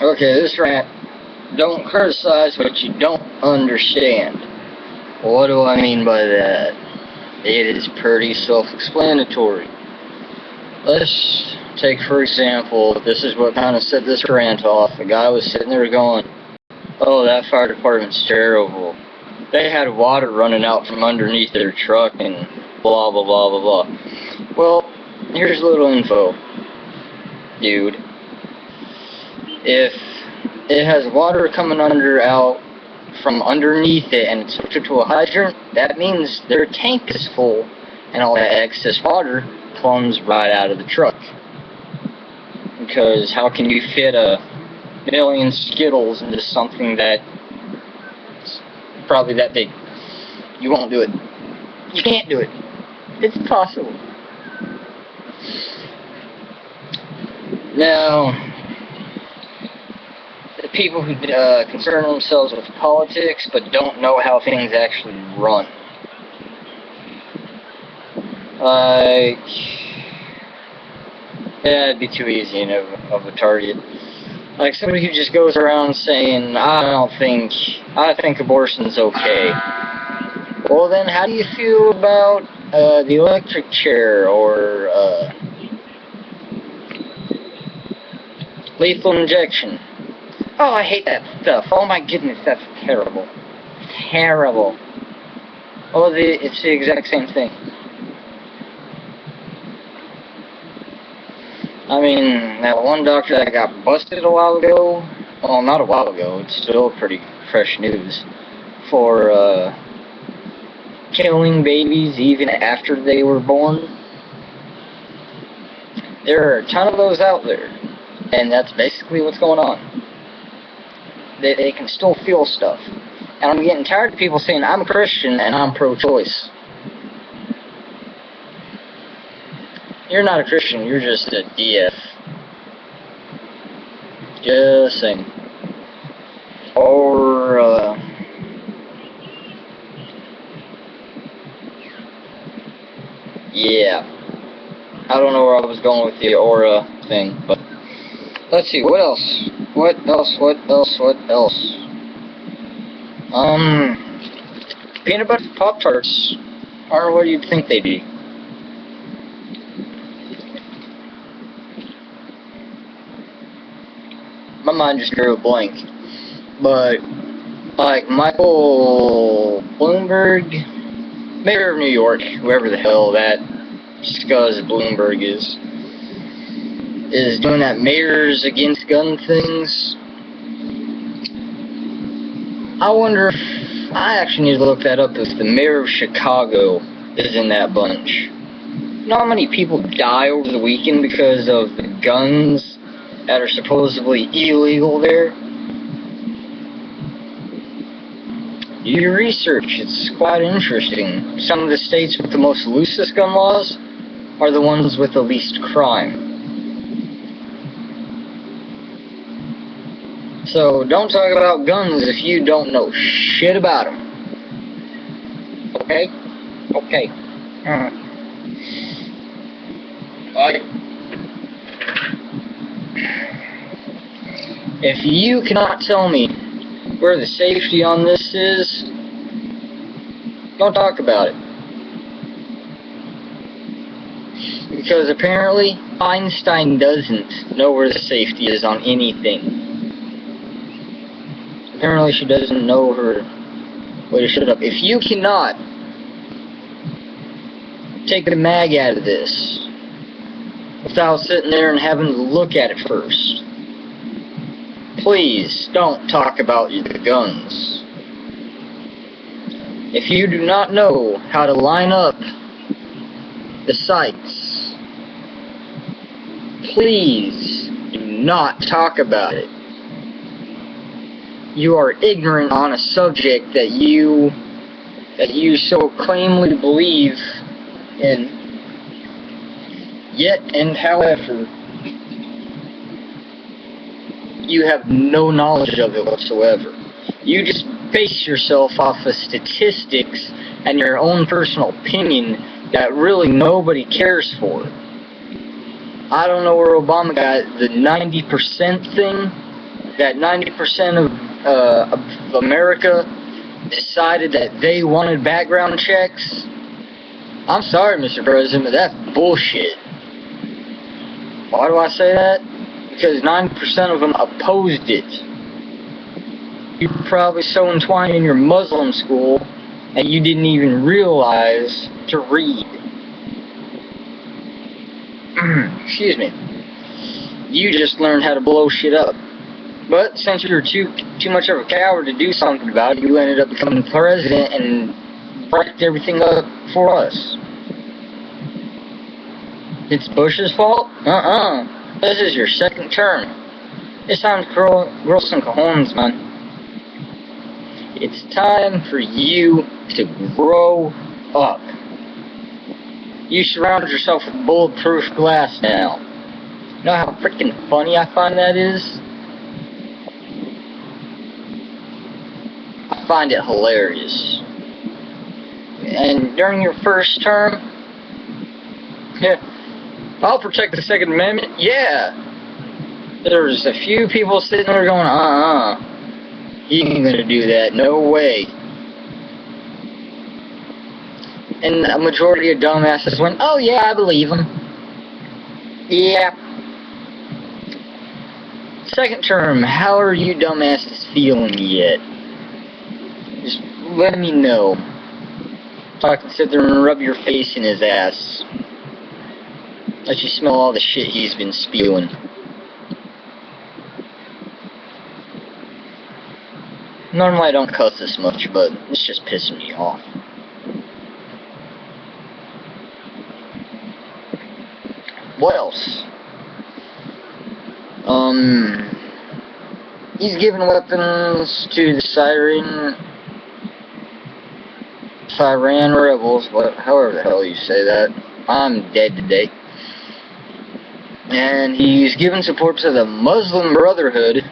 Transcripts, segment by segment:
Okay, this rant. Don't criticize what you don't understand. What do I mean by that? It is pretty self-explanatory. Let's take, for example, this is what kind of set this rant off. A guy was sitting there going, oh, that fire department's terrible. They had water running out from underneath their truck and blah, blah, blah, blah, blah. Well, here's a little info, dude. If it has water coming out from underneath it and it's hooked to a hydrant, that means their tank is full and all that excess water plumbs right out of the truck. Because how can you fit a million Skittles into something that's probably that big? You won't do it. You can't do it. It's impossible. Now, the people who concern themselves with politics but don't know how things actually run. Like, yeah, it'd be too easy of a target. Like somebody who just goes around saying, I think abortion's okay. Well then, how do you feel about the electric chair or lethal injection? Oh, I hate that stuff. Oh my goodness, that's terrible. Terrible. Oh, it's the exact same thing. I mean, that one doctor that got busted a while ago, well, not a while ago, it's still pretty fresh news, for killing babies even after they were born. There are a ton of those out there, and that's basically what's going on. They can still feel stuff. And I'm getting tired of people saying, I'm a Christian and I'm pro-choice. You're not a Christian, you're just a DF. Just saying. Or, yeah. I don't know where I was going with the aura thing, but let's see, what else? What else? Peanut butter Pop-Tarts aren't what you'd think they'd be. My mind just drew a blank. But, like, Michael Bloomberg, mayor of New York, whoever the hell that scuzz Bloomberg is doing that mayors against gun things. I wonder if I actually need to look that up if the mayor of Chicago is in that bunch. You know how many people die over the weekend because of the guns that are supposedly illegal there? Do your research, it's quite interesting. Some of the states with the most loosest gun laws are the ones with the least crime. So don't talk about guns if you don't know shit about them. Okay? Okay. If you cannot tell me where the safety on this is, don't talk about it. Because apparently Einstein doesn't know where the safety is on anything. Apparently she doesn't know her way to shut up. If you cannot take the mag out of this without sitting there and having to look at it first, please don't talk about the guns. If you do not know how to line up the sights, please do not talk about it. You are ignorant on a subject that you so claimly believe in. Yet and however, you have no knowledge of it whatsoever. You just base yourself off of statistics and your own personal opinion that really nobody cares for. I don't know where Obama got the 90% thing that 90% of America decided that they wanted background checks? I'm sorry, Mr. President, but that's bullshit. Why do I say that? Because 90% of them opposed it. You're probably so entwined in your Muslim school and you didn't even realize to read. Excuse me. You just learned how to blow shit up. But since you were too much of a coward to do something about it, you ended up becoming president and wrecked everything up for us. It's Bush's fault? This is your second term. It's time to grow some cojones, man. It's time for you to grow up. You surround yourself with bulletproof glass now. You know how freaking funny I find that is? I find it hilarious. And during your first term, I'll protect the Second Amendment. Yeah. There's a few people sitting there going, you ain't gonna do that. No way. And a majority of dumbasses went, oh yeah, I believe him. Yeah. Second term, how are you dumbasses feeling yet? Just let me know. So I can sit there and rub your face in his ass. Let you smell all the shit he's been spewing. Normally I don't cuss this much, but it's just pissing me off. What else? He's giving weapons to the Syrian rebels, however the hell you say that. I'm dead today. And he's giving support to the Muslim Brotherhood.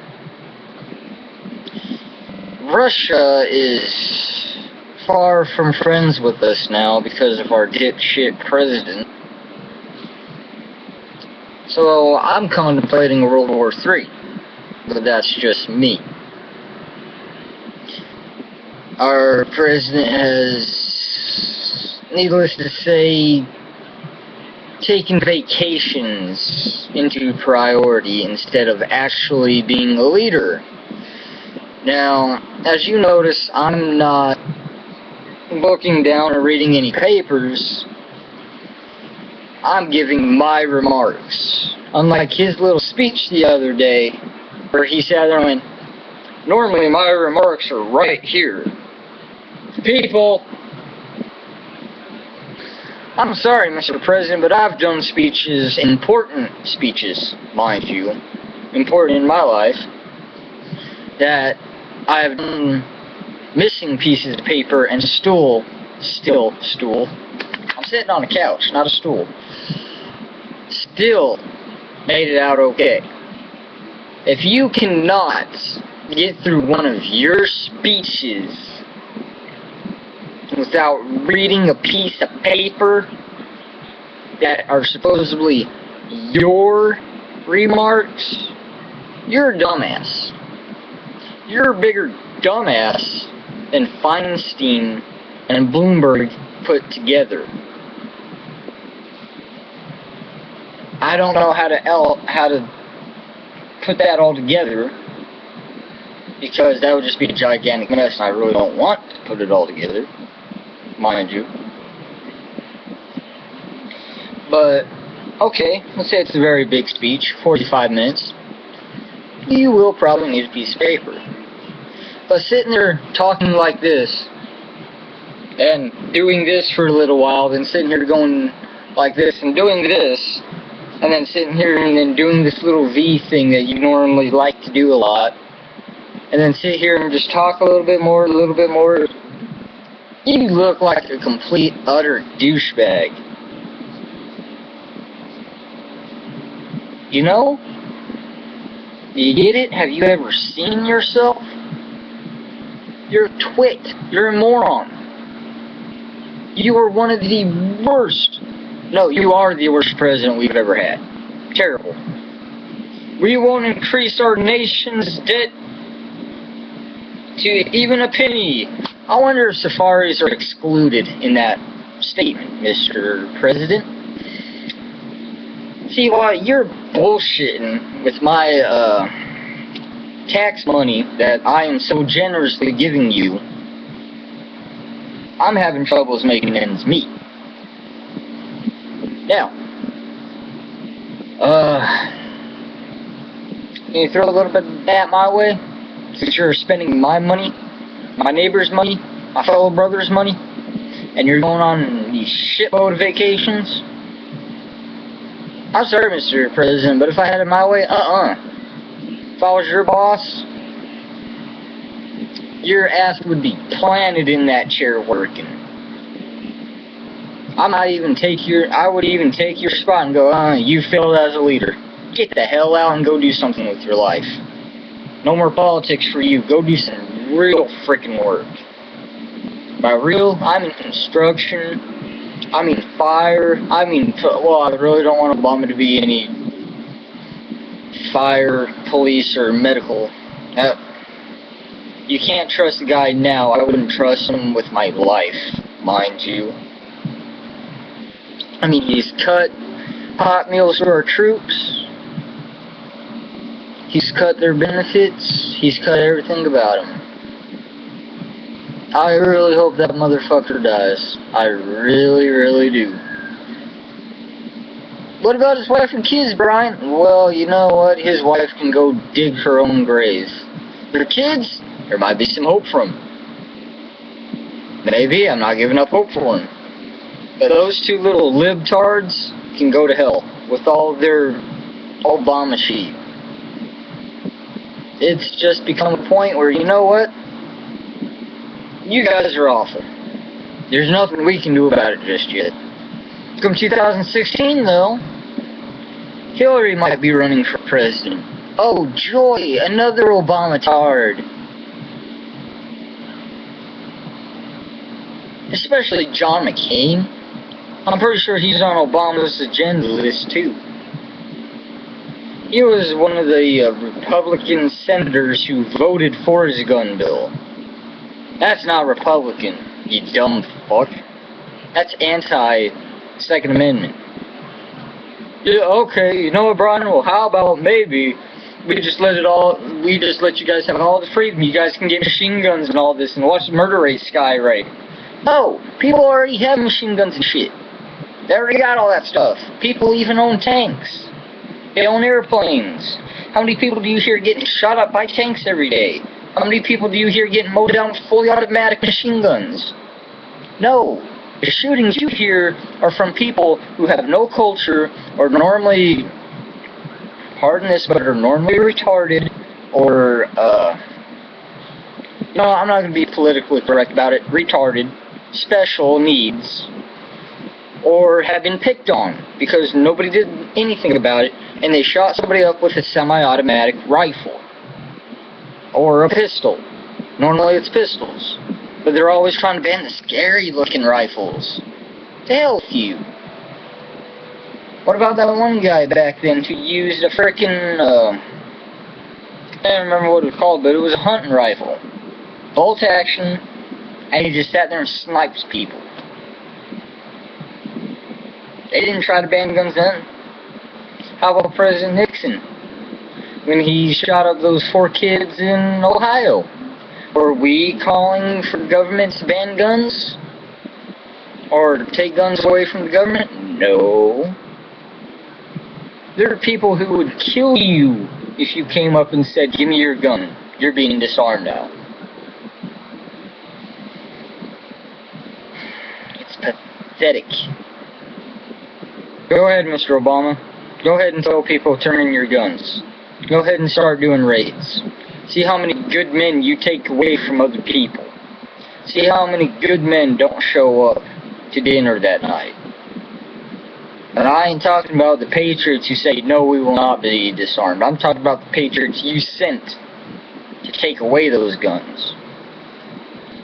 Russia is far from friends with us now because of our dipshit president. So I'm contemplating World War III, but that's just me. Our president has, needless to say, taken vacations into priority instead of actually being a leader. Now, as you notice, I'm not looking down or reading any papers. I'm giving my remarks. Unlike his little speech the other day, where he sat there and went, normally my remarks are right here. People, I'm sorry, Mr. President, but I've done speeches, important speeches, mind you, important in my life, that I've done missing pieces of paper and stool. I'm sitting on a couch, not a stool. Still made it out okay. If you cannot get through one of your speeches without reading a piece of paper that are supposedly your remarks, you're a dumbass. You're a bigger dumbass than Feinstein and Bloomberg put together. I don't know how to put that all together, because that would just be a gigantic mess, and I really don't want to put it all together, mind you. But, okay, let's say it's a very big speech, 45 minutes. You will probably need a piece of paper. But sitting there talking like this, and doing this for a little while, then sitting here going like this, and doing this, and then sitting here and then doing this little V thing that you normally like to do a lot, and then sit here and just talk a little bit more, you look like a complete, utter douchebag. You know? Do you get it? Have you ever seen yourself? You're a twit. You're a moron. You are one of the worst. No, you are the worst president we've ever had. Terrible. We won't increase our nation's debt to even a penny. I wonder if safaris are excluded in that statement, Mr. President. See, while you're bullshitting with my tax money that I am so generously giving you, I'm having troubles making ends meet. Now, can you throw a little bit of that my way? Since you're spending my money, my neighbor's money, my fellow brother's money, and you're going on these shitload of vacations? I'm sorry, Mr. President, but if I had it my way, If I was your boss, your ass would be planted in that chair working. I would even take your spot and go, you failed as a leader. Get the hell out and go do something with your life. No more politics for you. Go do some real freaking work. By real, I mean construction, I mean fire, I really don't want Obama to be any fire, police, or medical. You can't trust the guy now. I wouldn't trust him with my life, mind you. I mean, he's cut hot meals for our troops. He's cut their benefits. He's cut everything about him. I really hope that motherfucker dies. I really, really do. What about his wife and kids, Brian? Well, you know what? His wife can go dig her own grave. Their kids? There might be some hope for them. Maybe. I'm not giving up hope for them. But those two little libtards can go to hell with all their Obama shit. It's just become a point where, you know what? You guys are awful. There's nothing we can do about it just yet. Come 2016, though, Hillary might be running for president. Oh, joy! Another Obama tard. Especially John McCain. I'm pretty sure he's on Obama's agenda list, too. He was one of the Republican senators who voted for his gun bill. That's not Republican, you dumb fuck. That's anti-Second Amendment. Yeah, okay, you know what, Brian? Well, how about maybe we just let you guys have all the freedom. You guys can get machine guns and all this and watch the murder rate skyrocket. No, people already have machine guns and shit. They already got all that stuff. People even own tanks. They own airplanes. How many people do you hear getting shot up by tanks every day? How many people do you hear getting mowed down with fully automatic machine guns? No. The shootings you hear are from people who have no culture, or normally, pardon this, but are normally retarded, or, I'm not going to be politically correct about it, retarded, special needs, or have been picked on because nobody did anything about it, and they shot somebody up with a semi-automatic rifle. Or a pistol. Normally it's pistols. But they're always trying to ban the scary-looking rifles. To hell with you. What about that one guy back then who used a frickin', I don't remember what it was called, but it was a hunting rifle. Bolt action, and he just sat there and snipes people. They didn't try to ban guns then. How about President Nixon? When he shot up those 4 kids in Ohio? Were we calling for government to ban guns? Or take guns away from the government? No. There are people who would kill you if you came up and said, give me your gun. You're being disarmed now. It's pathetic. Go ahead, Mr. Obama. Go ahead and tell people to turn in your guns. Go ahead and start doing raids. See how many good men you take away from other people. See how many good men don't show up to dinner that night. And I ain't talking about the patriots who say, no, we will not be disarmed. I'm talking about the patriots you sent to take away those guns.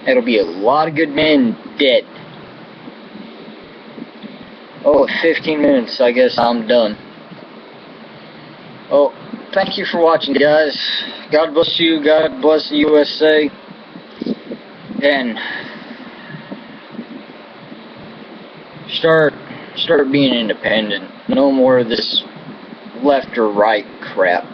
That'll be a lot of good men dead. Oh, 15 minutes, I guess I'm done. Oh, thank you for watching, guys. God bless you. God bless the USA. And start being independent. No more of this left or right crap.